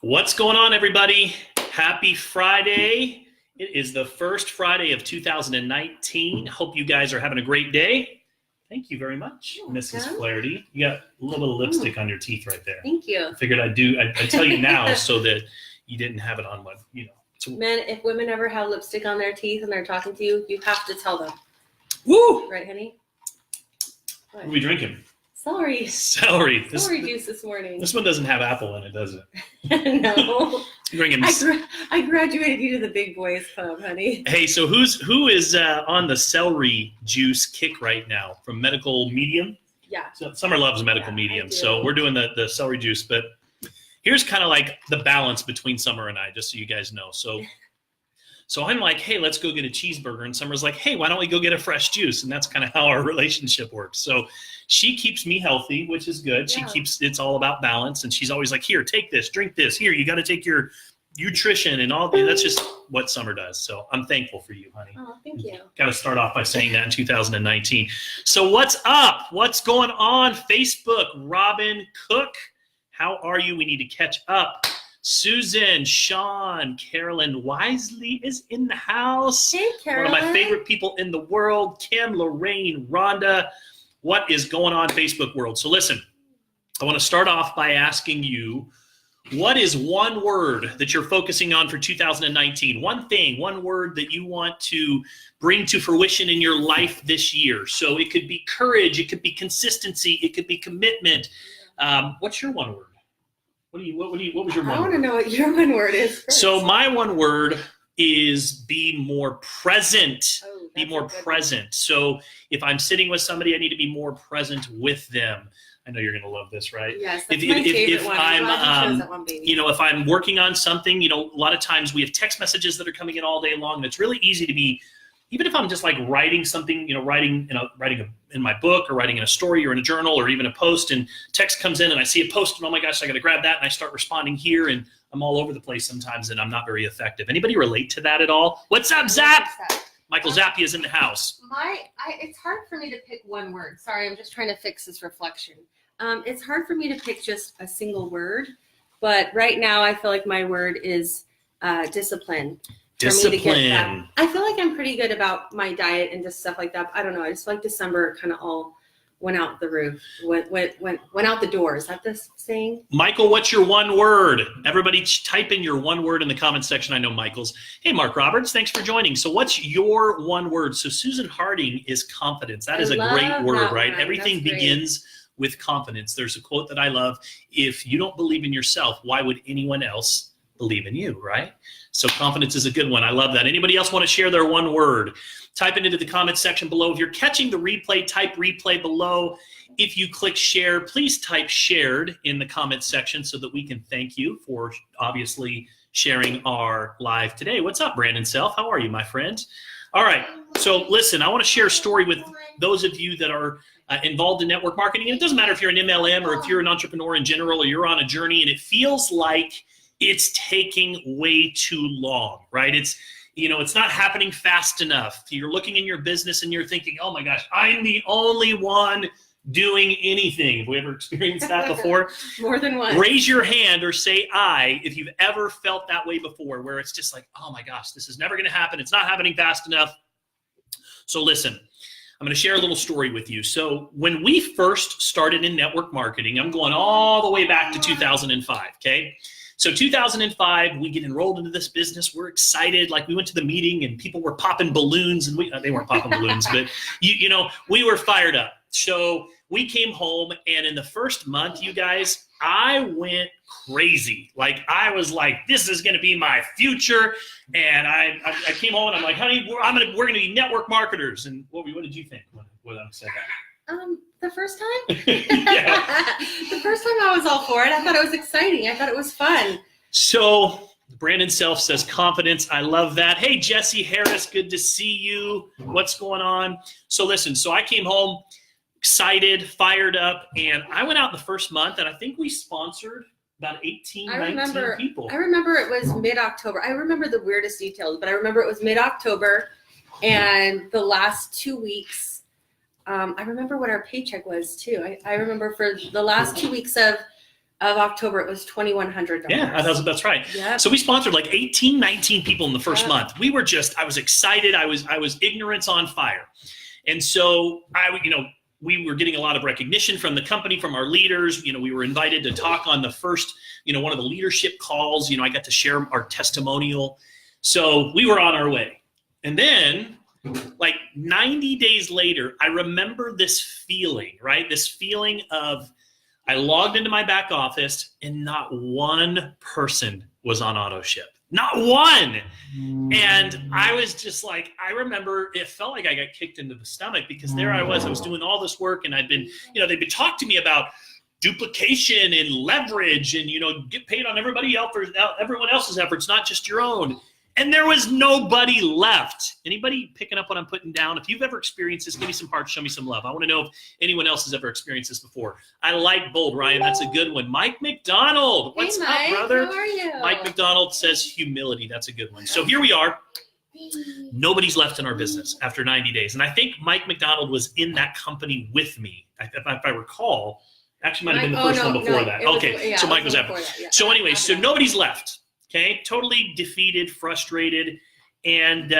What's going on, everybody? Happy Friday. It is the first Friday of 2019. Hope you guys are having a great day. Thank you very much, Mrs. Flaherty. You got a little bit of lipstick on your teeth right there. Thank you. I figured I'd tell you now so that you didn't have it on one, Men, if women ever have lipstick on their teeth and they're talking to you, you have to tell them. Woo! Right, honey? What are we drinking? Celery. Celery. Celery juice this morning. This one doesn't have apple in it, does it? No. Drinking. I graduated you to the big boys club, honey. Hey, so who is on the celery juice kick right now from Medical Medium? Yeah. So Summer loves Medical Medium, so we're doing the celery juice. But here's kind of like the balance between Summer and I, just so you guys know. So I'm like, hey, let's go get a cheeseburger. And Summer's like, hey, why don't we go get a fresh juice? And that's kind of how our relationship works. So she keeps me healthy, which is good. Yeah. It's all about balance. And she's always like, here, take this, drink this. Here, you got to take your Ütrition and all. That's just what Summer does. So I'm thankful for you, honey. Oh, thank you. Got to start off by saying that in 2019. So what's up? What's going on? Facebook, Robin Cook. How are you? We need to catch up. Susan, Sean, Carolyn Wisely is in the house. Hey, Carolyn. One of my favorite people in the world. Kim, Lorraine, Rhonda. What is going on, Facebook world? So listen, I want to start off by asking you, what is one word that you're focusing on for 2019? One thing, one word that you want to bring to fruition in your life this year. So it could be courage, it could be consistency, it could be commitment. What's your one word? What was your one word? I want to know what your one word is first. So my one word is be more present. Be more present. So if I'm sitting with somebody, I need to be more present with them. I know you're going to love this, right? Yes, that's my favorite one. If I'm working on something, a lot of times we have text messages that are coming in all day long. And it's really easy to be, even if I'm just like writing something, writing in my book or writing in a story or in a journal or even a post, and text comes in and I see a post and oh my gosh, I got to grab that, and I start responding here, and I'm all over the place sometimes and I'm not very effective. Anybody relate to that at all? What's up, Zap? Michael Zappia is in the house. It's hard for me to pick one word. Sorry, I'm just trying to fix this reflection. It's hard for me to pick just a single word, but right now I feel like my word is discipline. Discipline. I feel like I'm pretty good about my diet and just stuff like that. I don't know. I just feel like December kind of all went out the roof, went out the door. Is that the saying? Michael, what's your one word? Everybody type in your one word in the comment section. I know Michael's. Hey, Mark Roberts, thanks for joining. So what's your one word? So Susan Harding is confidence. That is a great word, right? Everything begins with confidence. There's a quote that I love. If you don't believe in yourself, why would anyone else believe in you, right? So confidence is a good one. I love that. Anybody else want to share their one word? Type it into the comment section below. If you're catching the replay, type replay below. If you click share, please type shared in the comment section so that we can thank you for obviously sharing our live today. What's up, Brandon Self? How are you, my friend? All right. So listen, I want to share a story with those of you that are involved in network marketing. And it doesn't matter if you're an MLM or if you're an entrepreneur in general or you're on a journey and it feels like it's taking way too long, right? It's not happening fast enough. You're looking in your business and you're thinking, oh my gosh, I'm the only one doing anything. Have we ever experienced that before? More than once. Raise your hand or say I if you've ever felt that way before, where it's just like, oh my gosh, this is never going to happen. It's not happening fast enough. So listen, I'm going to share a little story with you. So when we first started in network marketing, I'm going all the way back to 2005, okay? So 2005, we get enrolled into this business. We're excited. Like we went to the meeting and people were popping balloons, and they weren't popping balloons, but we were fired up. So we came home, and in the first month, you guys, I went crazy. Like I was like, this is going to be my future. And I came home and I'm like, honey, we're going to be network marketers. And what did you think when I said that? The first time? Yeah. The first time I was all for it. I thought it was exciting. I thought it was fun. So Brandon Self says confidence. I love that. Hey, Jesse Harris, good to see you. What's going on? So listen, so I came home excited, fired up, and I went out the first month, and I think we sponsored about 18, 19 people. I remember it was mid-October. I remember the weirdest details, but I remember it was mid-October, and the last 2 weeks, I remember what our paycheck was too. I remember for the last 2 weeks of of October, it was $2,100. Yeah, that's right. Yep. So we sponsored like 18, 19 people in the first month. I was excited. I was ignorance on fire. And so we were getting a lot of recognition from the company, from our leaders. We were invited to talk on the first, one of the leadership calls. I got to share our testimonial. So we were on our way. And then like 90 days later, I remember this feeling, right? This feeling of, I logged into my back office and not one person was on auto ship. Not one. And I was just like, I remember it felt like I got kicked into the stomach, because there I was doing all this work, and I'd been, they'd been talking to me about duplication and leverage and, get paid on everyone else's efforts, not just your own. And there was nobody left. Anybody picking up what I'm putting down? If you've ever experienced this, give me some hearts, show me some love. I want to know if anyone else has ever experienced this before. I like bold, Ryan. That's a good one. Mike McDonald. What's Hey, Mike, up, brother? how are you? Mike McDonald says humility. That's a good one. So here we are. Nobody's left in our business after 90 days. And I think Mike McDonald was in that company with me. If I recall, actually might have been the first one before that. Okay, so Mike was after. Yeah. So anyway, so nobody's left. Okay, totally defeated, frustrated. And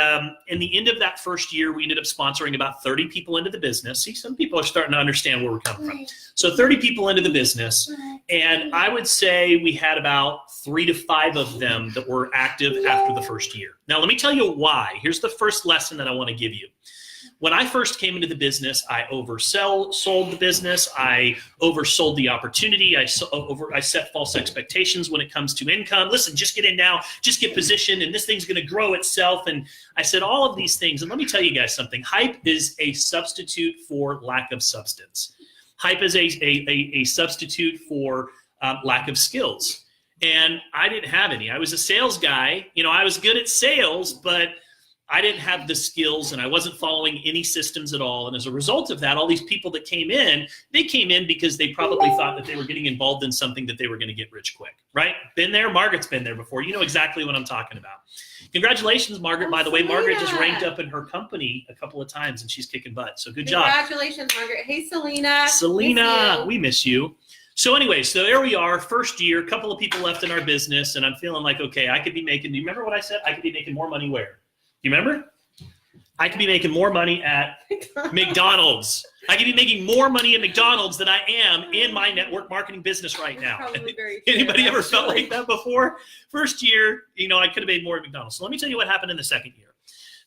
in the end of that first year, we ended up sponsoring about 30 people into the business. See, some people are starting to understand where we're coming from. So 30 people into the business. And I would say we had about 3 to 5 of them that were active after the first year. Now, let me tell you why. Here's the first lesson that I want to give you. When I first came into the business, I sold the business. I oversold the opportunity. I set false expectations when it comes to income. Listen, just get in now, just get positioned, and this thing's going to grow itself. And I said all of these things. And let me tell you guys something. Hype is a substitute for lack of substance. Hype is a substitute for lack of skills. And I didn't have any. I was a sales guy. I was good at sales, but I didn't have the skills, and I wasn't following any systems at all. And as a result of that, all these people that came in, they came in because they probably thought that they were getting involved in something that they were going to get rich quick, right? Been there. Margaret's been there before. You know exactly what I'm talking about. Congratulations, Margaret. By the way, Margaret just ranked up in her company a couple of times, and she's kicking butt. So good job. Congratulations, Margaret. Hey, Selena. Selena, we miss you. So anyway, so there we are, first year, a couple of people left in our business, and I'm feeling like, okay, I could be making, do you remember what I said? I could be making more money where? You remember? I could be making more money at McDonald's. I could be making more money at McDonald's than I am in my network marketing business right now. Anybody ever felt like that before? First year, I could have made more at McDonald's. So let me tell you what happened in the second year.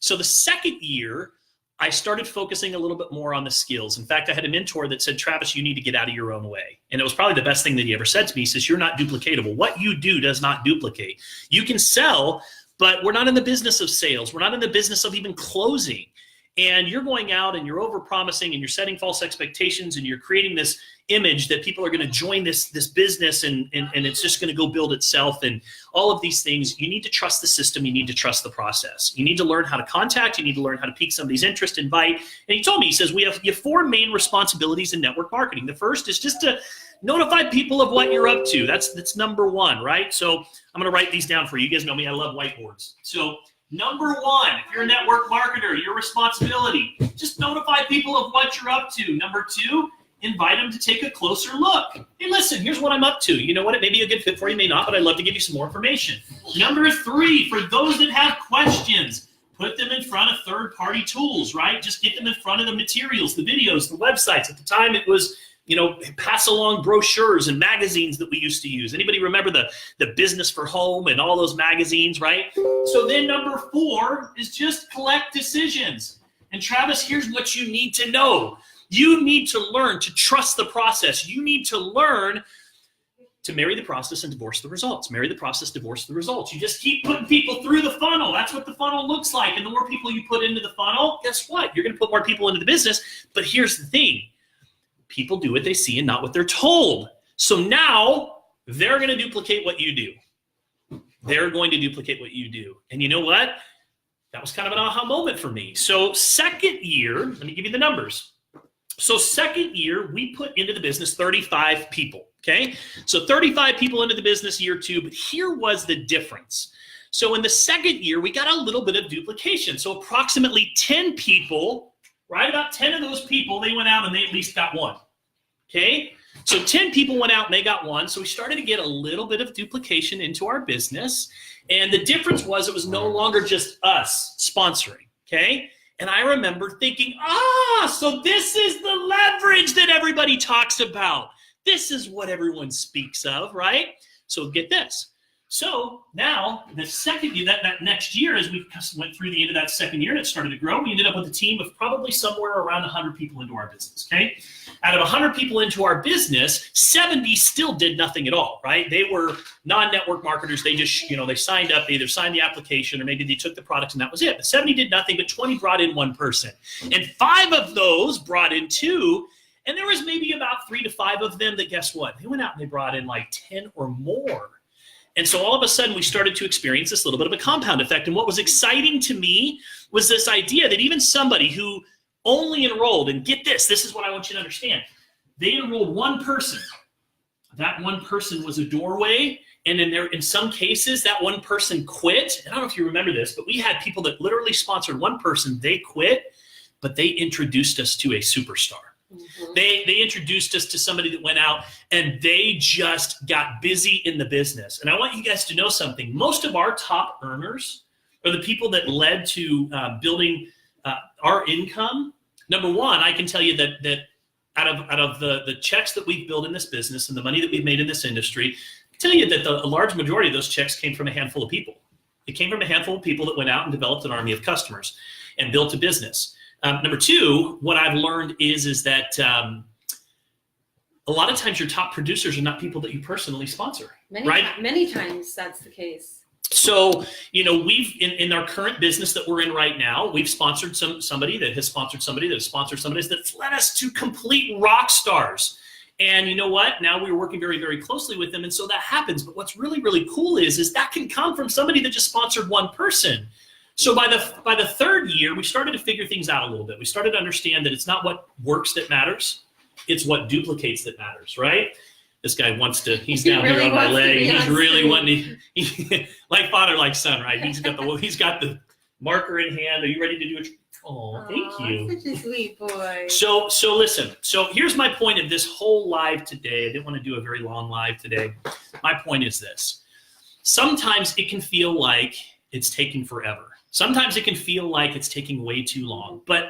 So the second year, I started focusing a little bit more on the skills. In fact, I had a mentor that said, Travis, you need to get out of your own way. And it was probably the best thing that he ever said to me. He says, you're not duplicatable. What you do does not duplicate. You can sell, but we're not in the business of sales. We're not in the business of even closing. And you're going out and you're over-promising and you're setting false expectations and you're creating this image that people are going to join this business and it's just going to go build itself and all of these things. You need to trust the system. You need to trust the process. You need to learn how to contact. You need to learn how to pique somebody's interest, invite. And he told me, he says, you have 4 main responsibilities in network marketing. The first is just to notify people of what you're up to. That's number 1, right? So I'm going to write these down for you. You guys know me. I love whiteboards. So number 1, if you're a network marketer, your responsibility, just notify people of what you're up to. Number 2, invite them to take a closer look. Hey, listen, here's what I'm up to. You know what? It may be a good fit for you, may not, but I'd love to give you some more information. Number 3, for those that have questions, put them in front of third-party tools, right? Just get them in front of the materials, the videos, the websites. At the time, it was pass along brochures and magazines that we used to use. Anybody remember the Business for Home and all those magazines, right? So then number 4 is just collect decisions. And Travis, here's what you need to know. You need to learn to trust the process. You need to learn to marry the process and divorce the results. Marry the process, divorce the results. You just keep putting people through the funnel. That's what the funnel looks like. And the more people you put into the funnel, guess what? You're going to put more people into the business. But here's the thing. People do what they see and not what they're told. So now they're going to duplicate what you do. They're going to duplicate what you do. And you know what? That was kind of an aha moment for me. So second year, let me give you the numbers. So second year, we put into the business 35 people, okay? So 35 people into the business year 2, but here was the difference. So in the second year, we got a little bit of duplication. So approximately 10 people, right about 10 of those people, they went out and they at least got 1, okay? So 10 people went out and they got one. So we started to get a little bit of duplication into our business. And the difference was it was no longer just us sponsoring, okay? And I remember thinking, so this is the leverage that everybody talks about. This is what everyone speaks of, right? So get this. So now the second year, that next year, as we went through the end of that second year and it started to grow, we ended up with a team of probably somewhere around 100 people into our business, okay? Out of 100 people into our business, 70 still did nothing at all, right? They were non-network marketers. They just, they signed up, they either signed the application or maybe they took the product and that was it. But 70 did nothing, but 20 brought in one person. And 5 of those brought in 2. And there was maybe about 3 to 5 of them that, guess what? They went out and they brought in like 10 or more. And so all of a sudden we started to experience this little bit of a compound effect. And what was exciting to me was this idea that even somebody who only enrolled, and get this is what I want you to understand. They enrolled one person. That one person was a doorway. And in some cases, that one person quit. And I don't know if you remember this, but we had people that literally sponsored one person. They quit, but they introduced us to a superstar. Mm-hmm. They introduced us to somebody that went out and they just got busy in the business. And I want you guys to know something. Most of our top earners are the people that led to building our income. Number one, I can tell you that out of the checks that we've built in this business and the money that we've made in this industry, I can tell you that a large majority of those checks came from a handful of people. It came from a handful of people that went out and developed an army of customers and built a business. Number two, what I've learned is that a lot of times your top producers are not people that you personally sponsor, right? Many times that's the case. So, we've, in our current business that we're in right now, we've sponsored somebody that has sponsored somebody that has sponsored somebody that's led us to complete rock stars. And you know what? Now we're working very, very closely with them. And so that happens. But what's really, really cool is that can come from somebody that just sponsored one person. So by the third year, we started to figure things out a little bit. We started to understand that it's not what works that matters. It's what duplicates that matters, right? This guy he's down here on my leg. He's really wanting to, like father, like son, right? He's got the marker in hand. Are you ready to do it? Oh, thank you. Such a sweet boy. So listen. So here's my point of this whole live today. I didn't want to do a very long live today. My point is this. Sometimes it can feel like it's taking forever. Sometimes it can feel like it's taking way too long. But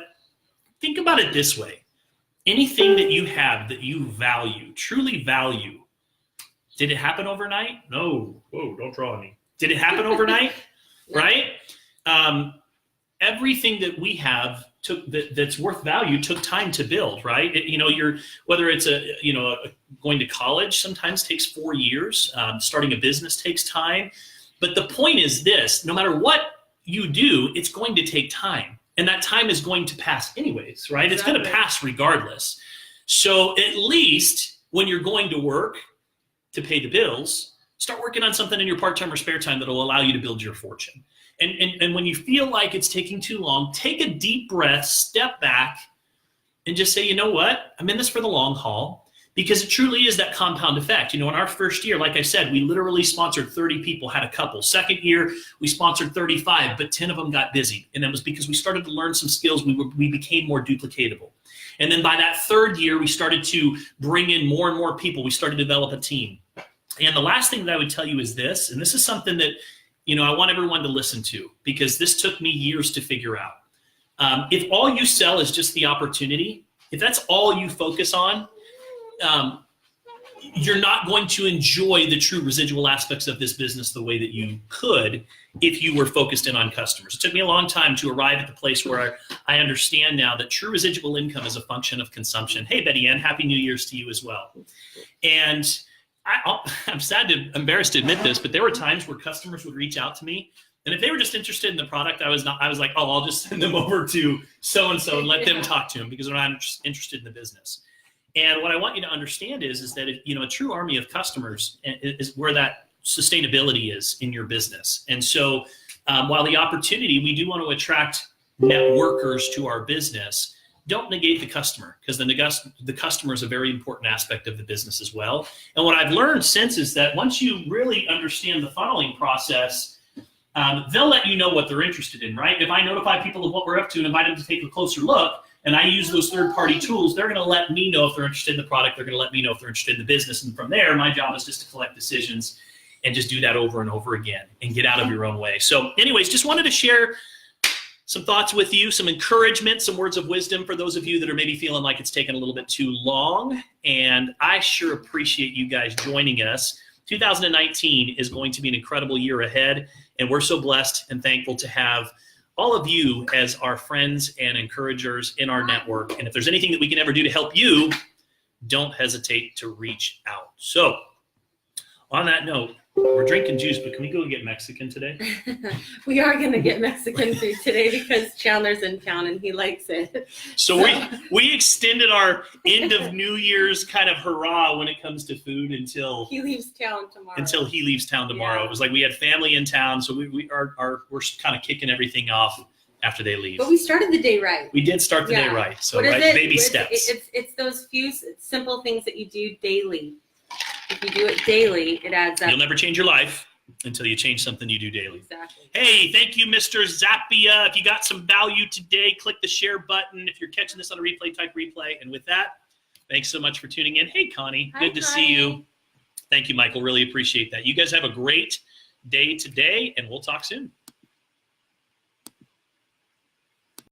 think about it this way. Anything that you have that you value, truly value, did it happen overnight? No. Whoa, don't draw on me. Did it happen overnight? Right? Everything that we have that's worth value took time to build, right? Whether it's going to college sometimes takes 4 years. Starting a business takes time. But the point is this, no matter what you do, it's going to take time. And that time is going to pass anyways, right? Exactly. It's going to pass regardless. So at least when you're going to work to pay the bills, start working on something in your part-time or spare time that will allow you to build your fortune. And when you feel like it's taking too long, take a deep breath, step back, and just say, you know what? I'm in this for the long haul. Because it truly is that compound effect. In our first year, like I said, we literally sponsored 30 people, had a couple. Second year, we sponsored 35, but 10 of them got busy. And that was because we started to learn some skills. We became more duplicatable. And then by that third year, we started to bring in more and more people. We started to develop a team. And the last thing that I would tell you is this, and this is something that, I want everyone to listen to, because this took me years to figure out. If all you sell is just the opportunity, if that's all you focus on, you're not going to enjoy the true residual aspects of this business the way that you could if you were focused in on customers. It took me a long time to arrive at the place where I understand now that true residual income is a function of consumption. Hey, Betty Ann, Happy New Year's to you as well. And I'm embarrassed to admit this, but there were times where customers would reach out to me, and if they were just interested in the product, I was like, I'll just send them over to so-and-so and let them talk to them because they're not interested in the business. And what I want you to understand is that a true army of customers is where that sustainability is in your business. And so while the opportunity, we do want to attract networkers to our business, don't negate the customer, because the customer is a very important aspect of the business as well. And what I've learned since is that once you really understand the funneling process, they'll let you know what they're interested in, right? If I notify people of what we're up to and invite them to take a closer look, and I use those third-party tools, they're going to let me know if they're interested in the product. They're going to let me know if they're interested in the business. And from there, my job is just to collect decisions and just do that over and over again and get out of your own way. So anyways, just wanted to share some thoughts with you, some encouragement, some words of wisdom for those of you that are maybe feeling like it's taken a little bit too long. And I sure appreciate you guys joining us. 2019 is going to be an incredible year ahead, and we're so blessed and thankful to have all of you as our friends and encouragers in our network. And if there's anything that we can ever do to help you, don't hesitate to reach out. So on that note, we're drinking juice, but can we go get Mexican today? We are going to get Mexican food today because Chandler's in town and he likes it. So we extended our end of New Year's kind of hurrah when it comes to food until he leaves town tomorrow. Yeah. It was like we had family in town, so we're kind of kicking everything off after they leave. But we started the day right. We did start the day right. So baby steps. It's those few simple things that you do daily. If you do it daily, it adds up. You'll never change your life until you change something you do daily. Exactly. Hey, thank you, Mr. Zappia. If you got some value today, click the share button. If you're catching this on a replay, type replay. And with that, thanks so much for tuning in. Hey, Connie. Hi, good to see you. Thank you, Michael. Really appreciate that. You guys have a great day today, and we'll talk soon.